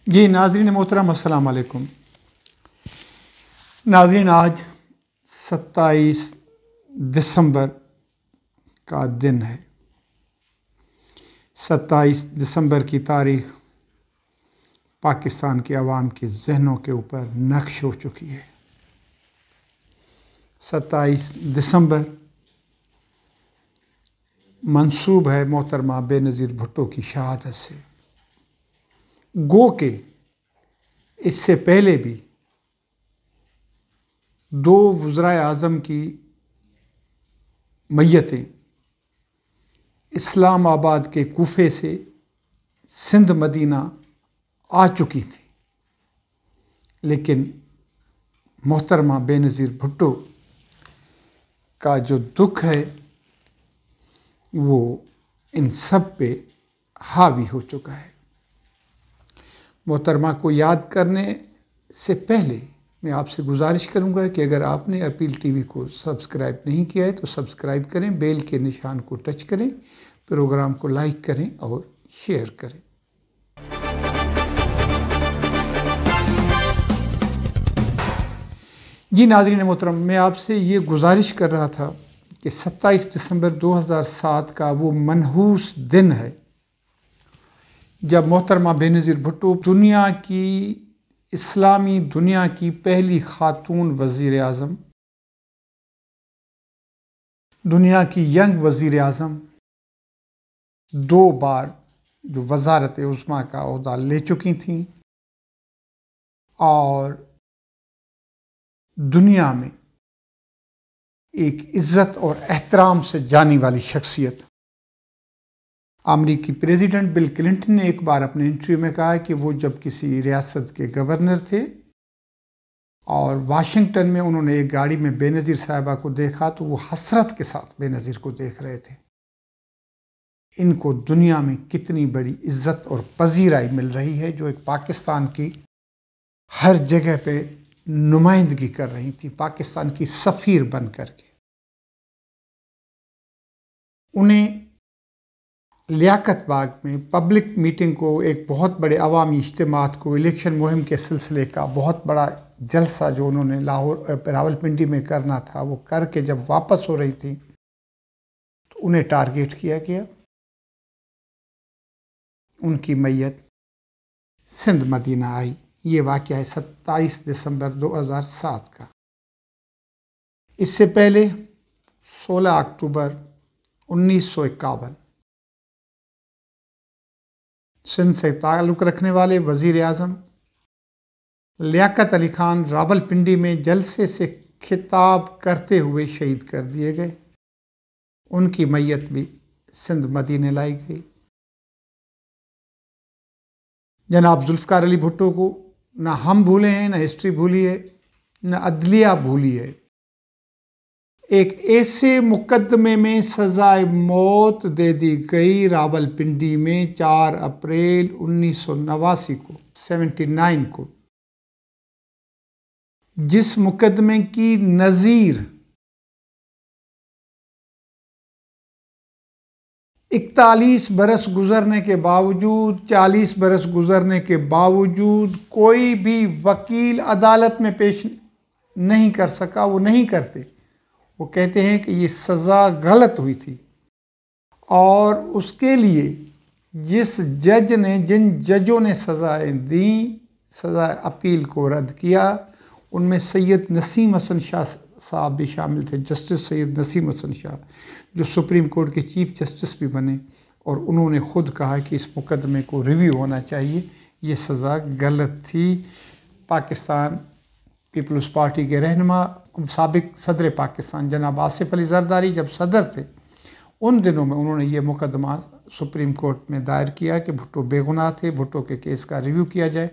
جی ناظرین محترم السلام علیکم۔ ناظرین آج 27 دسمبر کا دن ہے۔ 27 دسمبر کی تاریخ پاکستان کے عوام کے ذہنوں کے اوپر نقش ہو چکی ہے۔ 27 دسمبر منسوب ہے محترمہ بے نظیر بھٹو کی شہادت سے۔ گو کہ اس سے پہلے بھی 2 وزرائے اعظم کی میتیں اسلام آباد کے کوفے سے سندھ مدینہ آ چکی تھیں، لیکن محترمہ بے نظیر بھٹو کا جو دکھ ہے وہ ان سب پہ حاوی ہو چکا ہے۔ محترمہ کو یاد کرنے سے پہلے میں آپ سے گزارش کروں گا کہ اگر آپ نے اپیل ٹی وی کو سبسکرائب نہیں کیا ہے تو سبسکرائب کریں، بیل کے نشان کو ٹچ کریں، پروگرام کو لائک کریں اور شیئر کریں۔ جی ناظرین محترم، میں آپ سے یہ گزارش کر رہا تھا کہ 27 دسمبر 2007 کا وہ منحوس دن ہے جب محترمہ بے نظیر بھٹو دنیا کی اسلامی دنیا کی پہلی خاتون وزیر اعظم، دنیا کی ینگ وزیر اعظم، 2 بار جو وزارت عظمیٰ کا عہدہ لے چکی تھیں اور دنیا میں ایک عزت اور احترام سے جانی والی شخصیت۔ امریکی پریزیڈنٹ بل کلنٹن نے ایک بار اپنے انٹرویو میں کہا کہ وہ جب کسی ریاست کے گورنر تھے اور واشنگٹن میں انہوں نے ایک گاڑی میں بے نظیر صاحبہ کو دیکھا تو وہ حسرت کے ساتھ بے نظیر کو دیکھ رہے تھے۔ ان کو دنیا میں کتنی بڑی عزت اور پذیرائی مل رہی ہے جو ایک پاکستان کی ہر جگہ پہ نمائندگی کر رہی تھی، پاکستان کی سفیر بن کر کے۔ انہیں لیاقت باغ میں پبلک میٹنگ کو، ایک بہت بڑے عوامی اجتماعات کو، الیکشن مہم کے سلسلے کا بہت بڑا جلسہ جو انہوں نے راولپنڈی میں کرنا تھا وہ کر کے جب واپس ہو رہی تھی تو انہیں ٹارگیٹ کیا گیا۔ ان کی میت سندھ مدینہ آئی۔ یہ واقعہ ہے 27 دسمبر 2007 کا۔ اس سے پہلے 16 اکتوبر 1951 سندھ سے تعلق رکھنے والے وزیر اعظم لیاقت علی خان راولپنڈی میں جلسے سے خطاب کرتے ہوئے شہید کر دیے گئے۔ ان کی میت بھی سندھ مدینے لائی گئی۔ جناب ذوالفقار علی بھٹو کو نہ ہم بھولے ہیں، نہ ہسٹری بھولی ہے، نہ عدلیہ بھولی ہے۔ ایک ایسے مقدمے میں سزائے موت دے دی گئی راولپنڈی میں 4 اپریل 1989 کو 79 کو، جس مقدمے کی نظیر 41 برس گزرنے کے باوجود، 40 برس گزرنے کے باوجود کوئی بھی وکیل عدالت میں پیش نہیں کر سکا۔ وہ نہیں کرتے، وہ کہتے ہیں کہ یہ سزا غلط ہوئی تھی، اور اس کے لیے جن ججوں نے سزائیں دیں، سزائے اپیل کو رد کیا، ان میں سید نسیم حسن شاہ صاحب بھی شامل تھے، جسٹس سید نسیم حسن شاہ جو سپریم کورٹ کے چیف جسٹس بھی بنے، اور انہوں نے خود کہا کہ اس مقدمے کو ریویو ہونا چاہیے، یہ سزا غلط تھی۔ پاکستان پیپلز پارٹی کے رہنما سابق صدر پاکستان جناب آصف علی زرداری جب صدر تھے، ان دنوں میں انہوں نے یہ مقدمہ سپریم کورٹ میں دائر کیا کہ بھٹو بے گناہ تھے، بھٹو کے کیس کا ریویو کیا جائے،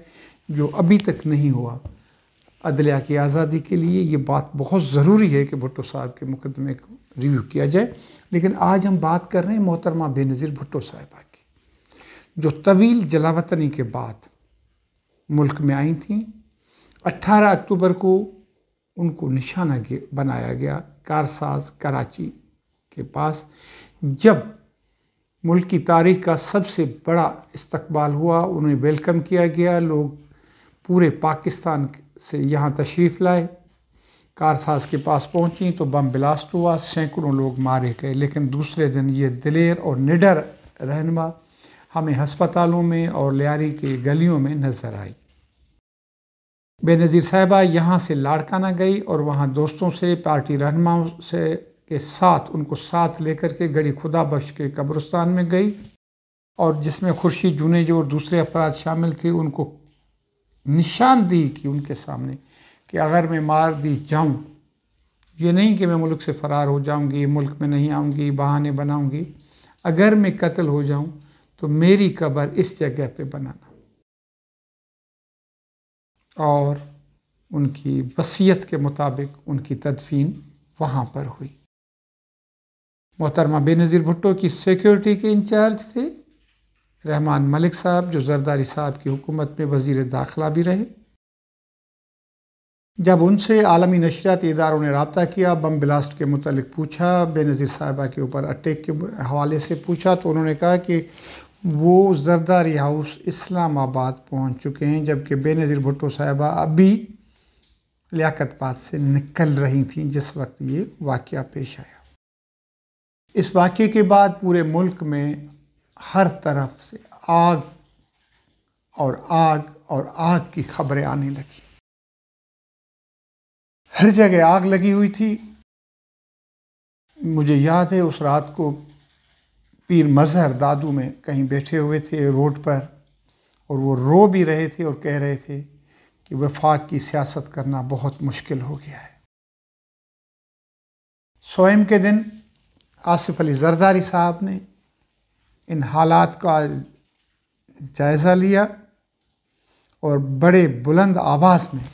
جو ابھی تک نہیں ہوا۔ عدلیہ کی آزادی کے لیے یہ بات بہت ضروری ہے کہ بھٹو صاحب کے مقدمے کو ریویو کیا جائے۔ لیکن آج ہم بات کر رہے ہیں محترمہ بے نظیر بھٹو صاحبہ کی، جو طویل جلاوطنی کے بعد ملک میں آئی تھیں۔ 18 اکتوبر کو ان کو نشانہ بنایا گیا کارساز کراچی کے پاس، جب ملک کی تاریخ کا سب سے بڑا استقبال ہوا، انہیں ویلکم کیا گیا، لوگ پورے پاکستان سے یہاں تشریف لائے، کارساز کے پاس پہنچیں تو بم بلاسٹ ہوا، سینکڑوں لوگ مارے گئے، لیکن دوسرے دن یہ دلیر اور نڈر رہنما ہمیں ہسپتالوں میں اور لیاری کے گلیوں میں نظر آئی۔ بے نظیر صاحبہ یہاں سے لاڑکانہ گئی اور وہاں دوستوں سے، پارٹی رہنماؤں سے کے ساتھ ان کو ساتھ لے کر کے گڑھی خدا بخش کے قبرستان میں گئی، اور جس میں خورشید جونیجو اور دوسرے افراد شامل تھے، ان کو نشاندہی کی ان کے سامنے کہ اگر میں مار دی جاؤں، یہ نہیں کہ میں ملک سے فرار ہو جاؤں گی، ملک میں نہیں آؤں گی، بہانے بناؤں گی، اگر میں قتل ہو جاؤں تو میری قبر اس جگہ پہ بنانا، اور ان کی وصیت کے مطابق ان کی تدفین وہاں پر ہوئی۔ محترمہ بے نظیر بھٹو کی سیکیورٹی کے انچارج تھے رحمان ملک صاحب، جو زرداری صاحب کی حکومت میں وزیر داخلہ بھی رہے۔ جب ان سے عالمی نشریاتی اداروں نے رابطہ کیا، بم بلاسٹ کے متعلق پوچھا، بے نظیر صاحبہ کے اوپر اٹیک کے حوالے سے پوچھا، تو انہوں نے کہا کہ وہ زرداری ہاؤس اسلام آباد پہنچ چکے ہیں، جبکہ بے نظیر بھٹو صاحبہ ابھی لیاقت باد سے نکل رہی تھیں جس وقت یہ واقعہ پیش آیا۔ اس واقعے کے بعد پورے ملک میں ہر طرف سے آگ اور آگ اور آگ کی خبریں آنے لگی، ہر جگہ آگ لگی ہوئی تھی۔ مجھے یاد ہے اس رات کو پیر مظہر دادو میں کہیں بیٹھے ہوئے تھے روڈ پر، اور وہ رو بھی رہے تھے اور کہہ رہے تھے کہ وفاق کی سیاست کرنا بہت مشکل ہو گیا ہے۔ سوئم کے دن آصف علی زرداری صاحب نے ان حالات کا جائزہ لیا اور بڑے بلند آواز میں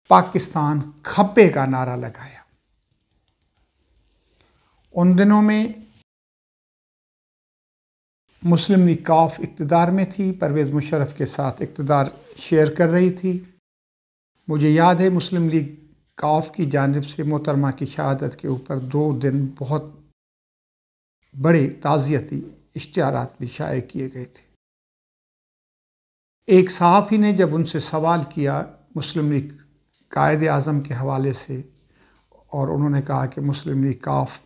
پاکستان کھپے کا نعرہ لگایا۔ ان دنوں میں مسلم لیگ کاف اقتدار میں تھی، پرویز مشرف کے ساتھ اقتدار شیئر کر رہی تھی۔ مجھے یاد ہے مسلم لیگ کاف کی جانب سے محترمہ کی شہادت کے اوپر 2 دن بہت بڑے تعزیتی اشتہارات بھی شائع کیے گئے تھے۔ ایک صحافی نے جب ان سے سوال کیا مسلم لیگ قائد اعظم کے حوالے سے، اور انہوں نے کہا کہ مسلم لیگ کاف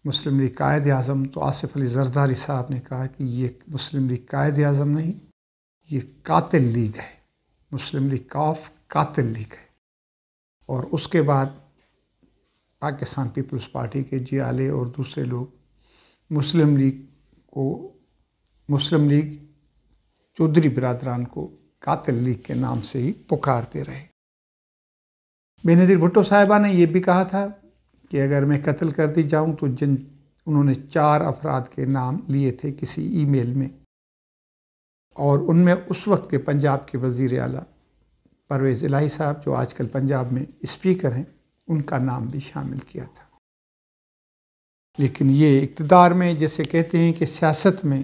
مسلم لیگ قائد اعظم، تو آصف علی زرداری صاحب نے کہا کہ یہ مسلم لیگ قائد اعظم نہیں، یہ قاتل لیگ ہے، مسلم لیگ کاف قاتل لیگ ہے۔ اور اس کے بعد پاکستان پیپلز پارٹی کے جی آلے اور دوسرے لوگ مسلم لیگ چودھری برادران کو قاتل لیگ کے نام سے ہی پکارتے رہے۔ بے نظیر بھٹو صاحبہ نے یہ بھی کہا تھا کہ اگر میں قتل کر دی جاؤں تو انہوں نے 4 افراد کے نام لیے تھے کسی ای میل میں، اور ان میں اس وقت کے پنجاب کے وزیر اعلیٰ پرویز الہی صاحب، جو آج کل پنجاب میں اسپیکر ہیں، ان کا نام بھی شامل کیا تھا۔ لیکن یہ اقتدار میں، جیسے کہتے ہیں کہ سیاست میں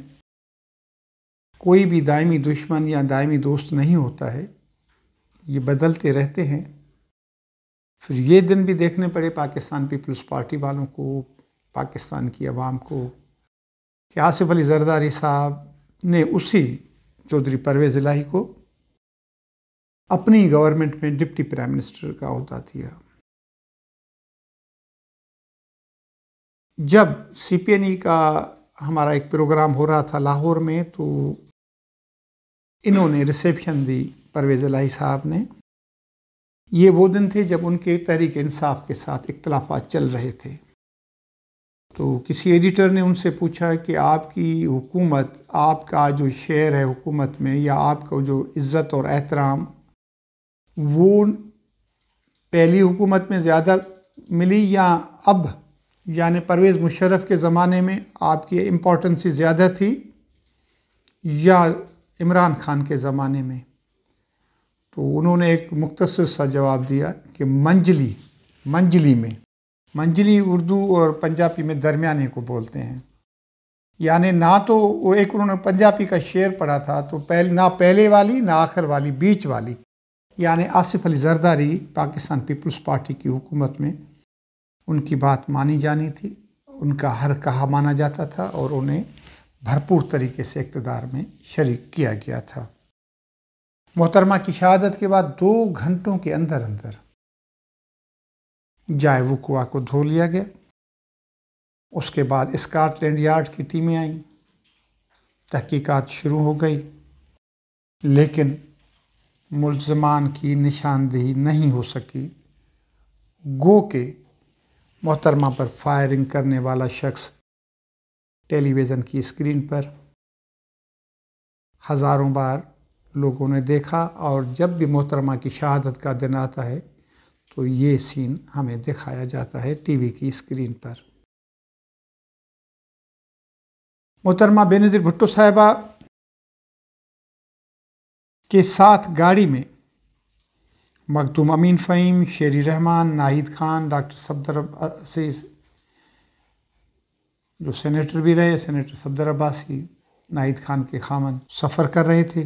کوئی بھی دائمی دشمن یا دائمی دوست نہیں ہوتا ہے، یہ بدلتے رہتے ہیں۔ پھر یہ دن بھی دیکھنے پڑے پاکستان پیپلز پارٹی والوں کو، پاکستان کی عوام کو، کہ آصف علی زرداری صاحب نے اسی چودھری پرویز الہی کو اپنی گورنمنٹ میں ڈپٹی پرائم منسٹر کا عہدہ دیا۔ جب سی پی این ای کا ہمارا ایک پروگرام ہو رہا تھا لاہور میں، تو انہوں نے ریسیپشن دی پرویز الہی صاحب نے۔ یہ وہ دن تھے جب ان کے تحریک انصاف کے ساتھ اختلافات چل رہے تھے۔ تو کسی ایڈیٹر نے ان سے پوچھا کہ آپ کی حکومت، آپ کا جو شیئر ہے حکومت میں، یا آپ کا جو عزت اور احترام، وہ پہلی حکومت میں زیادہ ملی یا اب، یعنی پرویز مشرف کے زمانے میں آپ کی امپورٹنسی زیادہ تھی یا عمران خان کے زمانے میں؟ تو انہوں نے ایک مختصر سا جواب دیا کہ منجلی میں، منجلی اردو اور پنجابی میں درمیانے کو بولتے ہیں، یعنی نہ تو ایک انہوں نے پنجابی کا شعر پڑھا تھا، تو نہ پہلے والی نہ آخر والی، بیچ والی، یعنی آصف علی زرداری پاکستان پیپلز پارٹی کی حکومت میں ان کی بات مانی جانی تھی، ان کا ہر کہا مانا جاتا تھا اور انہیں بھرپور طریقے سے اقتدار میں شریک کیا گیا تھا۔ محترمہ کی شہادت کے بعد 2 گھنٹوں کے اندر جائے وقوع کو دھو لیا گیا۔ اس کے بعد اسکاٹ لینڈ یارڈ کی ٹیمیں آئیں، تحقیقات شروع ہو گئی، لیکن ملزمان کی نشاندہی نہیں ہو سکی۔ گو کہ محترمہ پر فائرنگ کرنے والا شخص ٹیلی ویژن کی اسکرین پر ہزاروں بار لوگوں نے دیکھا، اور جب بھی محترمہ کی شہادت کا دن آتا ہے تو یہ سین ہمیں دکھایا جاتا ہے ٹی وی کی اسکرین پر۔ محترمہ بے نظیر بھٹو صاحبہ کے ساتھ گاڑی میں مخدوم امین فہیم، شیری رحمان، ناہید خان، ڈاکٹر صفدر عباسی جو سینیٹر بھی رہے، سینیٹر صفدر عباسی ناہید خان کے خامن سفر کر رہے تھے،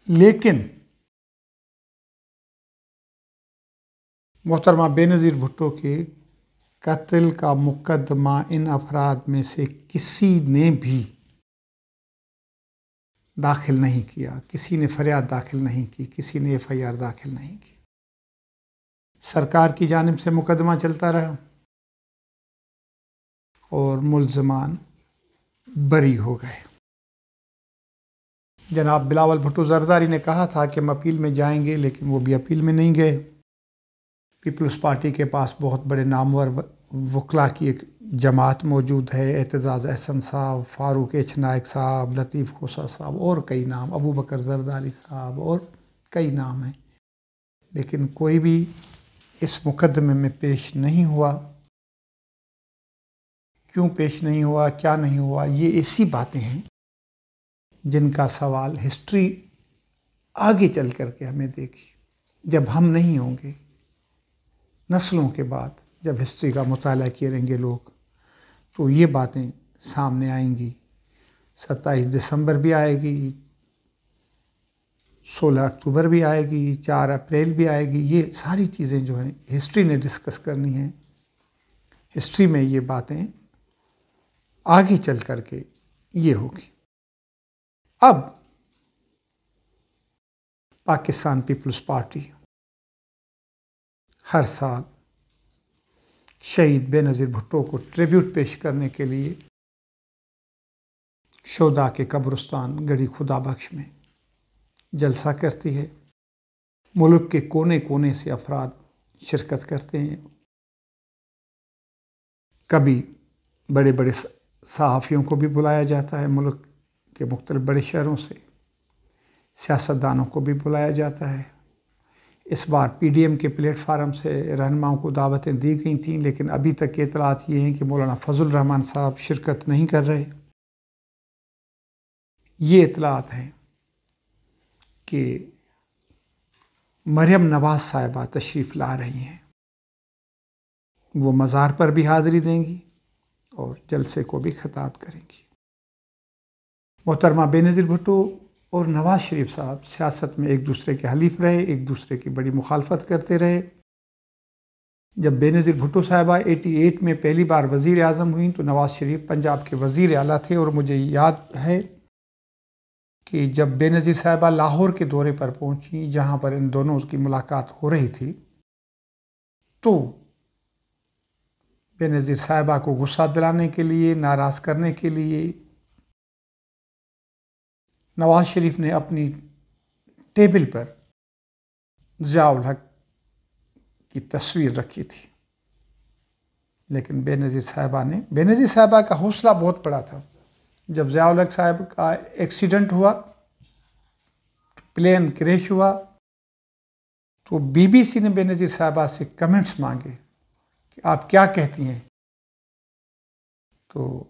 لیکن محترمہ بے نظیر بھٹو کے قتل کا مقدمہ ان افراد میں سے کسی نے بھی داخل نہیں کیا، کسی نے فریاد داخل نہیں کی، کسی نے ایف آئی آر داخل نہیں کی۔ سرکار کی جانب سے مقدمہ چلتا رہا اور ملزمان بری ہو گئے۔ جناب بلاول بھٹو زرداری نے کہا تھا کہ ہم اپیل میں جائیں گے، لیکن وہ بھی اپیل میں نہیں گئے۔ پیپلز پارٹی کے پاس بہت بڑے نامور وکلاء کی ایک جماعت موجود ہے، اعتزاز احسن صاحب، فاروق ایچ نائک صاحب، لطیف کھوسہ صاحب اور کئی نام، ابو بکر زرداری صاحب اور کئی نام ہیں، لیکن کوئی بھی اس مقدمے میں پیش نہیں ہوا۔ کیوں پیش نہیں ہوا، کیا نہیں ہوا، یہ ایسی باتیں ہیں جن کا سوال ہسٹری آگے چل کر کے ہمیں دیگی۔ جب ہم نہیں ہوں گے، نسلوں کے بعد جب ہسٹری کا مطالعہ کریں گے لوگ، تو یہ باتیں سامنے آئیں گی۔ 27 دسمبر بھی آئے گی، 16 اکتوبر بھی آئے گی، 4 اپریل بھی آئے گی۔ یہ ساری چیزیں جو ہیں ہسٹری نے ڈسکس کرنی ہیں۔ ہسٹری میں یہ باتیں آگے چل کر کے یہ ہوگی۔ اب پاکستان پیپلز پارٹی ہر سال شہید بے نظیر بھٹو کو ٹریبیوٹ پیش کرنے کے لیے شہداء کے قبرستان گڑھی خدا بخش میں جلسہ کرتی ہے۔ ملک کے کونے کونے سے افراد شرکت کرتے ہیں۔ کبھی بڑے بڑے صحافیوں کو بھی بلایا جاتا ہے، ملک کے مختلف بڑے شہروں سے سیاستدانوں کو بھی بلایا جاتا ہے۔ اس بار پی ڈی ایم کے پلیٹ فارم سے رہنماؤں کو دعوتیں دی گئی تھیں، لیکن ابھی تک کے اطلاعات یہ ہیں کہ مولانا فضل الرحمان صاحب شرکت نہیں کر رہے۔ یہ اطلاعات ہیں کہ مریم نواز صاحبہ تشریف لا رہی ہیں، وہ مزار پر بھی حاضری دیں گی اور جلسے کو بھی خطاب کریں گی۔ محترمہ بے نظیر بھٹو اور نواز شریف صاحب سیاست میں ایک دوسرے کے حلیف رہے، ایک دوسرے کی بڑی مخالفت کرتے رہے۔ جب بے نظیر بھٹو صاحبہ 88 میں پہلی بار وزیر اعظم ہوئیں تو نواز شریف پنجاب کے وزیر اعلیٰ تھے، اور مجھے یاد ہے کہ جب بے نظیر صاحبہ لاہور کے دورے پر پہنچیں، جہاں پر ان دونوں کی ملاقات ہو رہی تھی، تو بے نظیر صاحبہ کو غصہ دلانے کے لیے، ناراض کرنے کے لیے نواز شریف نے اپنی ٹیبل پر ضیاء الحق کی تصویر رکھی تھی، لیکن بے نظیر صاحبہ کا حوصلہ بہت بڑا تھا۔ جب ضیاء الحق صاحب کا ایکسیڈنٹ ہوا، پلین کریش ہوا، تو بی بی سی نے بے نظیر صاحبہ سے کمنٹس مانگے کہ آپ کیا کہتی ہیں، تو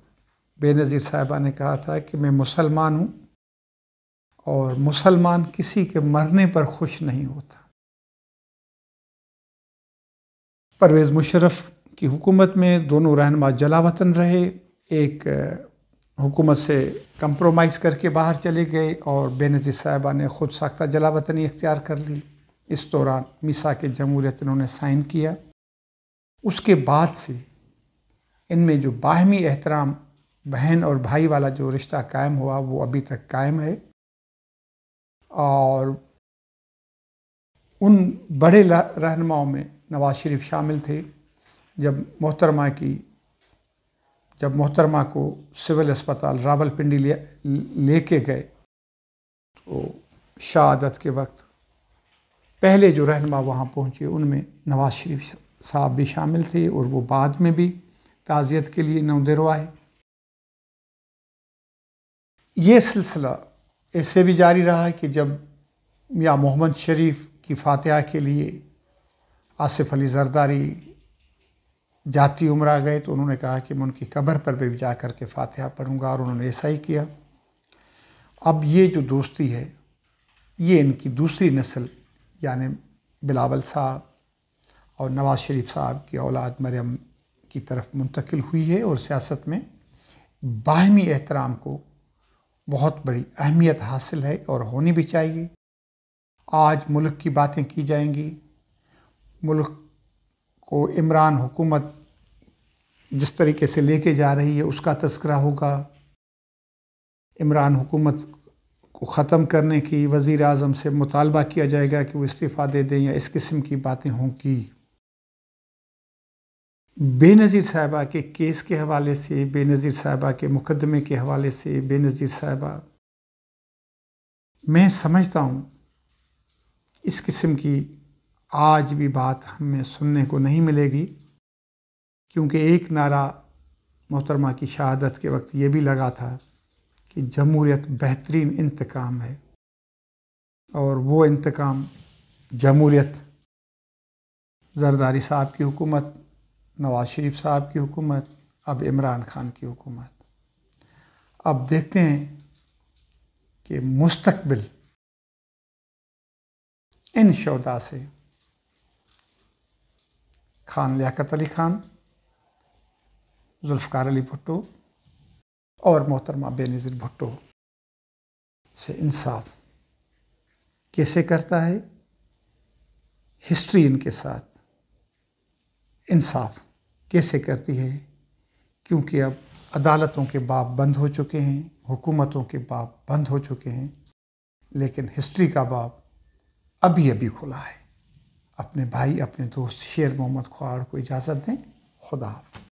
بے نظیر صاحبہ نے کہا تھا کہ میں مسلمان ہوں اور مسلمان کسی کے مرنے پر خوش نہیں ہوتا۔ پرویز مشرف کی حکومت میں دونوں رہنما جلا وطن رہے، ایک حکومت سے کمپرومائز کر کے باہر چلے گئے اور بے نظیر صاحبہ نے خود ساختہ جلا وطنی اختیار کر لی۔ اس دوران میثاق جمہوریت انہوں نے سائن کیا۔ اس کے بعد سے ان میں جو باہمی احترام، بہن اور بھائی والا جو رشتہ قائم ہوا وہ ابھی تک قائم ہے، اور ان بڑے رہنماؤں میں نواز شریف شامل تھے۔ جب محترمہ کو سول اسپتال راول پنڈی لے کے گئے تو شہادت کے وقت پہلے جو رہنما وہاں پہنچے ان میں نواز شریف صاحب بھی شامل تھے، اور وہ بعد میں بھی تعزیت کے لیے نودرو آئے۔ یہ سلسلہ ایسے بھی جاری رہا کہ جب میاں محمد شریف کی فاتحہ کے لیے آصف علی زرداری جاتی عمرہ گئے تو انہوں نے کہا کہ میں ان کی قبر پر بھی جا کر کے فاتحہ پڑھوں گا، اور انہوں نے ایسا ہی کیا۔ اب یہ جو دوستی ہے یہ ان کی دوسری نسل یعنی بلاول صاحب اور نواز شریف صاحب کی اولاد مریم کی طرف منتقل ہوئی ہے، اور سیاست میں باہمی احترام کو بہت بڑی اہمیت حاصل ہے اور ہونی بھی چاہیے۔ آج ملک کی باتیں کی جائیں گی، ملک کو عمران حکومت جس طریقے سے لے کے جا رہی ہے اس کا تذکرہ ہوگا، عمران حکومت کو ختم کرنے کی وزیر اعظم سے مطالبہ کیا جائے گا کہ وہ استعفیٰ دے دیں، یا اس قسم کی باتیں ہوں گی۔ بے نظیر صاحبہ کے کیس کے حوالے سے، بے نظیر صاحبہ کے مقدمے کے حوالے سے، بے نظیر صاحبہ میں سمجھتا ہوں اس قسم کی آج بھی بات ہمیں سننے کو نہیں ملے گی، کیونکہ ایک نعرہ محترمہ کی شہادت کے وقت یہ بھی لگا تھا کہ جمہوریت بہترین انتقام ہے، اور وہ انتقام جمہوریت زرداری صاحب کی حکومت، نواز شریف صاحب کی حکومت، اب عمران خان کی حکومت۔ اب دیکھتے ہیں کہ مستقبل ان شہداء سے خان لیاقت علی خان، ذوالفقار علی بھٹو اور محترمہ بے نظیر بھٹو سے انصاف کیسے کرتا ہے۔ ہسٹری ان کے ساتھ انصاف کیسے کرتی ہے، کیونکہ اب عدالتوں کے باب بند ہو چکے ہیں، حکومتوں کے باب بند ہو چکے ہیں، لیکن ہسٹری کا باب ابھی کھلا ہے۔ اپنے بھائی، اپنے دوست شیر محمد کھوار کو اجازت دیں۔ خدا حافظ۔